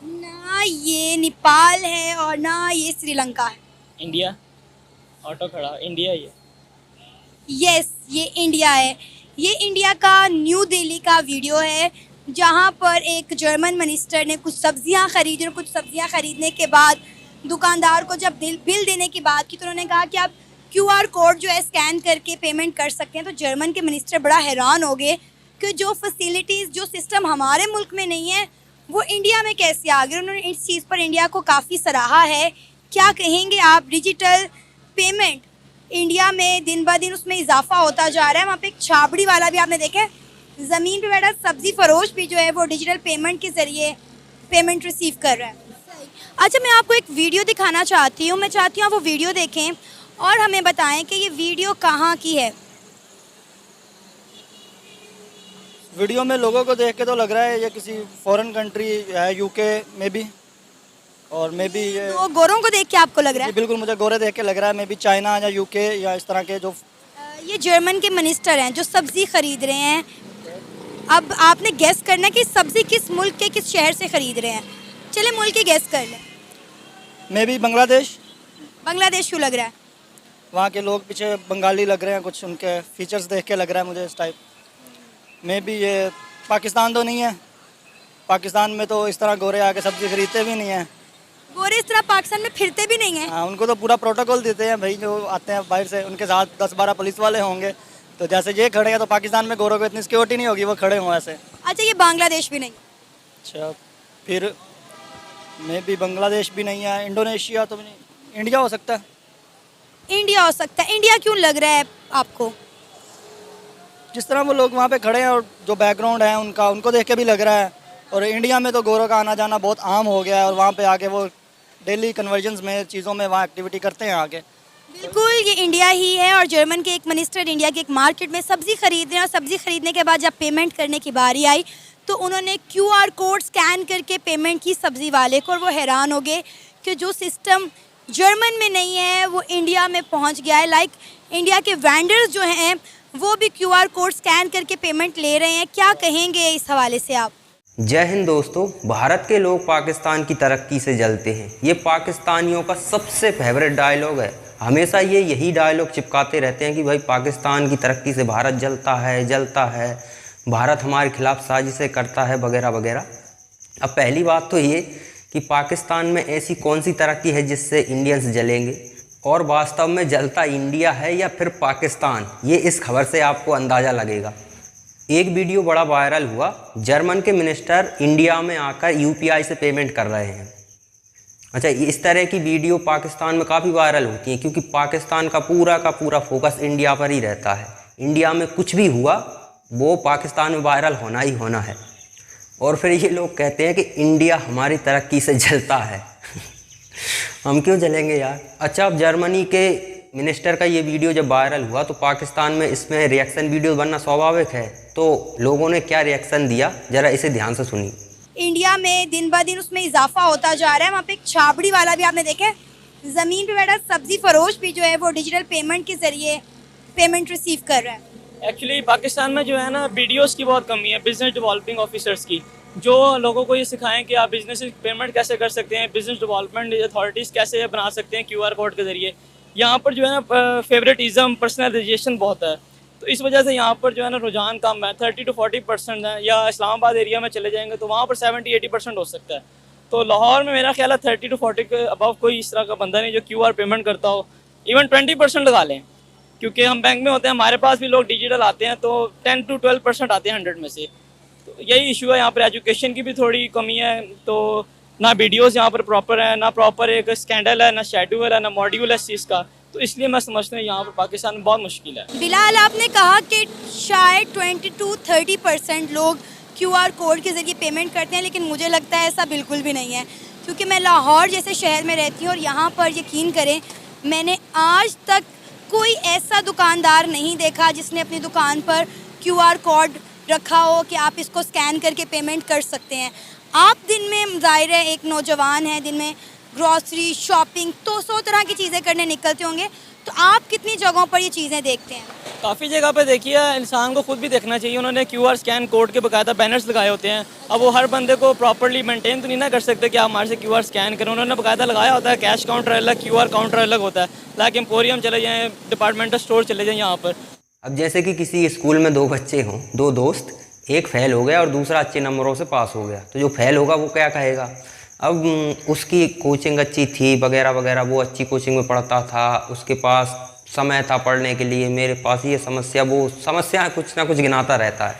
ना ये नेपाल है और ना ये श्रीलंका है। इंडिया। ऑटो खड़ा इंडिया ही है। यस, ये इंडिया है। ये इंडिया का न्यू दिल्ली का वीडियो है जहाँ पर एक जर्मन मिनिस्टर ने कुछ सब्जियाँ खरीदी और कुछ सब्जियाँ खरीदने के बाद दुकानदार को जब बिल देने की बात की तो उन्होंने कहा कि आप क्यूआर कोड जो है स्कैन करके पेमेंट कर सकते हैं। तो जर्मन के मिनिस्टर बड़ा हैरान हो गए कि जो फैसिलिटीज़ जो सिस्टम हमारे मुल्क में नहीं है वो इंडिया में कैसे आ गए। उन्होंने इस चीज़ पर इंडिया को काफ़ी सराहा है। क्या कहेंगे आप? डिजिटल पेमेंट इंडिया में दिन ब दिन उसमें इजाफा होता जा रहा है। वहाँ पे एक छाबड़ी वाला भी आपने देखा है, ज़मीन पे बैठा सब्जी फरोश भी जो है वो डिजिटल पेमेंट के ज़रिए पेमेंट रिसीव कर रहा है। अच्छा, मैं आपको एक वीडियो दिखाना चाहती हूँ। मैं चाहती हूँ आप वो वीडियो देखें और हमें बताएं कि ये वीडियो कहाँ की है। वीडियो में लोगों को देख के तो लग रहा है ये किसी फॉरेन कंट्री है, यूके में भी, और मे बी ये तो गोरों को देख के आपको लग रहा ये है? बिल्कुल मुझे गोरे देख के लग रहा है, मे बी चाइना या यूके या इस तरह के जो ये जर्मन के मिनिस्टर हैं जो सब्जी खरीद रहे हैं। अब आपने गेस करना है कि सब्जी किस मुल्क के किस शहर से खरीद रहे हैं। चले मुल्क के गेस कर लें। May be Bangladesh. बांग्लादेश क्यों लग रहा है? वहाँ के लोग पीछे बंगाली लग रहे हैं, कुछ उनके फीचर्स देख के लग रहा है मुझे इस टाइप। मे बी ये पाकिस्तान तो नहीं है, पाकिस्तान में तो इस तरह गोरे आके सब्जी खरीदते भी नहीं हैं। गोरे इस तरह पाकिस्तान में फिरते भी नहीं हैं। हाँ, उनको तो पूरा प्रोटोकॉल देते हैं भाई, जो आते हैं बाहर से उनके साथ 10-12 पुलिस वाले होंगे। तो जैसे ये खड़े हैं तो पाकिस्तान में गोरों को इतनी सिक्योरिटी नहीं होगी, वो खड़े हों ऐसे। अच्छा, ये बांग्लादेश भी नहीं। अच्छा, फिर मे बी बांग्लादेश भी नहीं है, इंडोनेशिया तो भी नहीं, इंडिया हो सकता है। इंडिया हो सकता है। इंडिया क्यों लग रहा है आपको? जिस तरह वो लोग वहाँ पे खड़े हैं और जो बैकग्राउंड है उनका, उनको देख के भी लग रहा है। और इंडिया में तो गोरों का आना जाना बहुत आम हो गया है और वहाँ पे आके वो डेली कन्वर्जन्स में चीज़ों में वहाँ एक्टिविटी करते हैं आके। बिल्कुल, ये इंडिया ही है। और जर्मन के एक मिनिस्टर इंडिया के एक मार्केट में सब्जी खरीद रहे हैं और सब्जी खरीदने के बाद जब पेमेंट करने की बारी आई तो उन्होंने क्यूआर कोड स्कैन करके पेमेंट की सब्जी वाले को, और वो हैरान हो गए कि जो सिस्टम जर्मन में नहीं है वो इंडिया में पहुंच गया है। लाइक इंडिया के वेंडर्स जो हैं वो भी क्यूआर कोड स्कैन करके पेमेंट ले रहे हैं। क्या कहेंगे इस हवाले से आप? जय हिंद दोस्तों। भारत के लोग पाकिस्तान की तरक्की से जलते हैं। ये पाकिस्तानियों का सबसे फेवरेट डायलॉग है। हमेशा ये यही डायलॉग चिपकाते रहते हैं कि भाई पाकिस्तान की तरक्की से भारत जलता है, भारत हमारे खिलाफ साजिशें करता है वगैरह वगैरह। अब पहली बात तो ये कि पाकिस्तान में ऐसी कौन सी तरक्की है जिससे इंडियंस जलेंगे, और वास्तव में जलता इंडिया है या फिर पाकिस्तान, ये इस खबर से आपको अंदाज़ा लगेगा। एक वीडियो बड़ा वायरल हुआ, जर्मन के मिनिस्टर इंडिया में आकर यूपीआई से पेमेंट कर रहे हैं। अच्छा, इस तरह की वीडियो पाकिस्तान में काफ़ी वायरल होती हैं क्योंकि पाकिस्तान का पूरा फोकस इंडिया पर ही रहता है। इंडिया में कुछ भी हुआ वो पाकिस्तान में वायरल होना ही होना है। और फिर ये लोग कहते हैं कि इंडिया हमारी तरक्की से जलता है। हम क्यों जलेंगे यार। अच्छा, अब जर्मनी के मिनिस्टर का ये वीडियो जब वायरल हुआ तो पाकिस्तान में इसमें रिएक्शन वीडियो बनना स्वाभाविक है। तो लोगों ने क्या रिएक्शन दिया, ज़रा इसे ध्यान से सुनिए। इंडिया में दिन ब दिन उसमें इजाफा होता जा रहा है। वहाँ पे एक छाबड़ी वाला भी आपने देखा है, ज़मीन पे बैठा सब्जी फरोश भी जो है वो डिजिटल पेमेंट के ज़रिए पेमेंट रिसीव कर रहा है। एक्चुअली पाकिस्तान में जो है ना वीडियोस की बहुत कमी है, बिजनेस डेवलपिंग ऑफिसर्स की, जो लोगों को ये सिखाएं कि आप बिजनेस पेमेंट कैसे कर सकते हैं, बिजनेस डेवलपमेंट अथॉरिटीज़ कैसे बना सकते हैं क्यूआर कोड के ज़रिए। यहाँ पर जो है ना फेवरेटिज़म, पर्सनलाइजेशन बहुत है। तो इस वजह से यहाँ पर जो है ना रुझान कम है, 30 to 40% है। या इस्लामाबाद एरिया में चले जाएंगे तो वहाँ पर 70-80% हो सकता है। तो लाहौर में मेरा ख्याल है 30 to 40 के अबव कोई इस तरह का बंदा नहीं जो क्यूआर पेमेंट करता हो। इवन 20% लगा लें, क्योंकि हम बैंक में होते हैं, हमारे पास भी लोग डिजिटल आते हैं तो 10 to 12% आते हैं 100 में से। तो यही इशू है यहाँ पर। एजुकेशन की भी थोड़ी कमी है, तो ना वीडियोस यहाँ पर प्रॉपर है, ना प्रॉपर एक स्कैंडल है, ना शेड्यूल है, ना मॉड्यूल है इस चीज़ का। तो इसलिए मैं समझता हूँ यहाँ पर पाकिस्तान में बहुत मुश्किल है। बिलाल, आपने कहा कि शायद 20 to 30% लोग क्यूआर कोड के ज़रिए पेमेंट करते हैं, लेकिन मुझे लगता है ऐसा बिल्कुल भी नहीं है। क्योंकि मैं लाहौर जैसे शहर में रहती हूँ और यहाँ पर यकीन करें मैंने आज तक कोई ऐसा दुकानदार नहीं देखा जिसने अपनी दुकान पर क्यूआर कोड रखा हो कि आप इसको स्कैन करके पेमेंट कर सकते हैं। आप दिन में, ज़ाहिर है एक नौजवान है, दिन में ग्रॉसरी, शॉपिंग तो 100 तरह की चीज़ें करने निकलते होंगे, तो आप कितनी जगहों पर ये चीज़ें देखते हैं? काफ़ी जगह पे देखिए इंसान को खुद भी देखना चाहिए, उन्होंने QR स्कैन कोड के बकायदा बैनर्स लगाए होते हैं। अब वो हर बंदे को प्रॉपर्ली मेंटेन तो नहीं ना कर सकते कि आप हमारे से QR स्कैन करें, उन्होंने बकायदा लगाया होता है। कैश काउंटर अलग, QR काउंटर अलग होता है। लाइक एम्पोरियम चले जाएँ, डिपार्टमेंटल स्टोर चले जाएँ यहाँ पर। अब जैसे कि किसी स्कूल में 2 बच्चे हों, 2 दोस्त, एक फेल हो गया और दूसरा अच्छे नंबरों से पास हो गया, तो जो फेल होगा वो क्या कहेगा? अब उसकी कोचिंग अच्छी थी वगैरह वगैरह, वो अच्छी कोचिंग में पढ़ता था, उसके पास समय था पढ़ने के लिए, मेरे पास ये समस्या, वो समस्या कुछ ना कुछ गिनाता रहता है,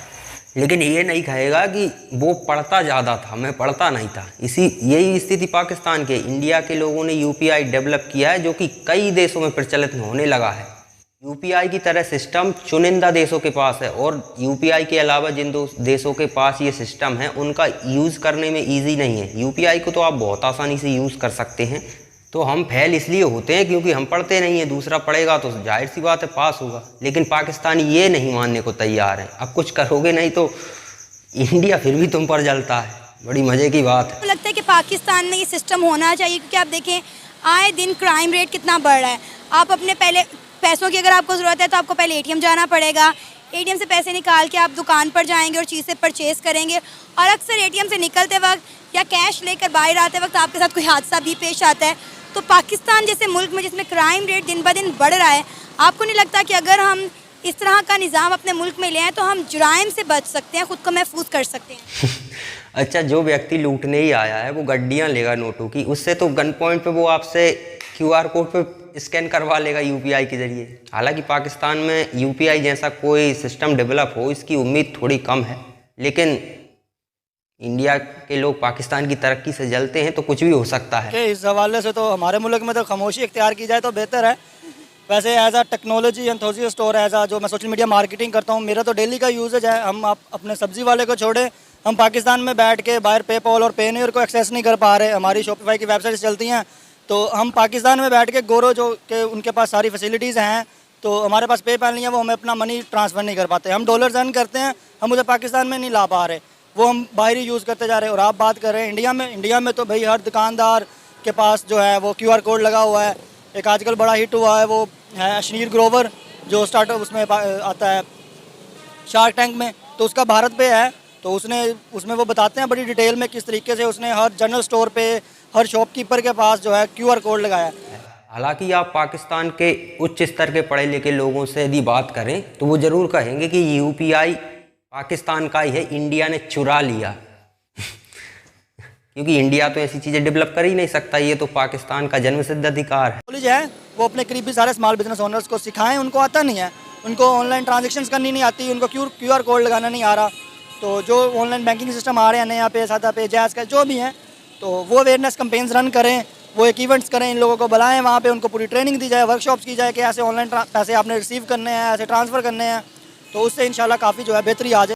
लेकिन ये नहीं कहेगा कि वो पढ़ता ज़्यादा था, मैं पढ़ता नहीं था। यही स्थिति पाकिस्तान के, इंडिया के लोगों ने UPI डेवलप किया है, जो कि कई देशों में प्रचलित होने लगा है। UPI की तरह सिस्टम चुनिंदा देशों के पास है, और UPI के अलावा जिन देशों के पास ये सिस्टम है उनका यूज़ करने में ईजी नहीं है। UPI को तो आप बहुत आसानी से यूज़ कर सकते हैं। तो हम फेल इसलिए होते हैं क्योंकि हम पढ़ते नहीं हैं, दूसरा पढ़ेगा तो जाहिर सी बात है पास होगा। लेकिन पाकिस्तानी ये नहीं मानने को तैयार हैं। अब कुछ करोगे नहीं तो इंडिया फिर भी तुम पर जलता है। बड़ी मज़े की बात है। तो लगता है कि पाकिस्तान में ये सिस्टम होना चाहिए, क्योंकि आप देखें आए दिन क्राइम रेट कितना बढ़ रहा है। आप अपने पहले पैसों की अगर आपको ज़रूरत है तो आपको पहले ATM जाना पड़ेगा, ATM से पैसे निकाल के आप दुकान पर जाएंगे और चीज़ से परचेज़ करेंगे, और अक्सर ATM से निकलते वक्त या कैश लेकर बाहर आते वक्त आपके साथ कोई हादसा भी पेश आता है। तो पाकिस्तान जैसे मुल्क में जिसमें क्राइम रेट दिन ब दिन बढ़ रहा है, आपको नहीं लगता कि अगर हम इस तरह का निज़ाम अपने मुल्क में ले आएँ तो हम जुराइम से बच सकते हैं, ख़ुद को महफूज कर सकते हैं? अच्छा, जो व्यक्ति लूटने ही आया है वो गड्डियाँ लेगा नोटों की, उससे तो गन पॉइंट पे वो आपसे QR कोड पे स्कैन करवा लेगा UPI के ज़रिए। हालांकि पाकिस्तान में UPI जैसा कोई सिस्टम डेवलप हो इसकी उम्मीद थोड़ी कम है, लेकिन इंडिया के लोग पाकिस्तान की तरक्की से जलते हैं तो कुछ भी हो सकता है। इस हवाले से तो हमारे मुल्क में तो खामोशी इख्तियार की जाए तो बेहतर है। वैसे एज आ टेक्नोलॉजी एंथुसियास्ट और एज आ जो मैं सोशल मीडिया मार्केटिंग करता हूँ, मेरा तो डेली का यूजेज है। हम आप अपने सब्ज़ी वाले को छोड़े, हम पाकिस्तान में बैठ के बाहर पेपॉल और पेनीयर को एक्सेस नहीं कर पा रहे। हमारी शॉपिफाई की वेबसाइट चलती हैं, तो हम पाकिस्तान में बैठ के गोरो जो कि उनके पास सारी फैसिलिटीज़ हैं, तो हमारे पास पेपैल नहीं है, वो हमें अपना मनी ट्रांसफ़र नहीं कर पाते। हम डॉलर्स अर्न करते हैं, हम मुझे पाकिस्तान में नहीं ला पा रहे, वो हम बाहर ही यूज़ करते जा रहे हैं। और आप बात कर रहे हैं इंडिया में तो भाई हर दुकानदार के पास जो है वो QR कोड लगा हुआ है। एक आजकल बड़ा हिट हुआ है वो है अशनीर ग्रोवर, जो स्टार्टअप उसमें आता है शार्क टैंक में, तो उसका भारत पे है। तो उसमें वो बताते हैं बड़ी डिटेल में किस तरीके से उसने हर जनरल स्टोर पे, हर शॉपकीपर के पास जो है QR कोड लगाया है। हालांकि आप पाकिस्तान के उच्च स्तर के पढ़े लिखे लोगों से यदि बात करें तो वो ज़रूर कहेंगे कि UPI पाकिस्तान का ही है, इंडिया ने चुरा लिया। क्योंकि इंडिया तो ऐसी चीज़ें डेवलप कर ही नहीं सकता, ये तो पाकिस्तान का जन्मसिद्ध अधिकार है। कॉलेज है वो अपने करीबी सारे स्मॉल बिजनेस ओनर्स को सिखाएं, उनको आता नहीं है, उनको ऑनलाइन ट्रांजेक्शन्स करनी नहीं आती, उनको QR कोड लगाना नहीं आ रहा। तो जो ऑनलाइन बैंकिंग सिस्टम आ रहे हैं नया पे, सादा पे, जैज़ का जो भी हैं, तो वो अवेयरनेस कैंपेन्स रन करें, वो एक इवेंट्स करें, इन लोगों को बुलाएं, वहाँ पे उनको पूरी ट्रेनिंग दी जाए, वर्कशॉप्स की जाए कि ऐसे ऑनलाइन पैसे आपने रिसीव करने हैं, ऐसे ट्रांसफ़र करने हैं, तो उससे इंशाल्लाह काफ़ी जो है बेहतरी आ जाए।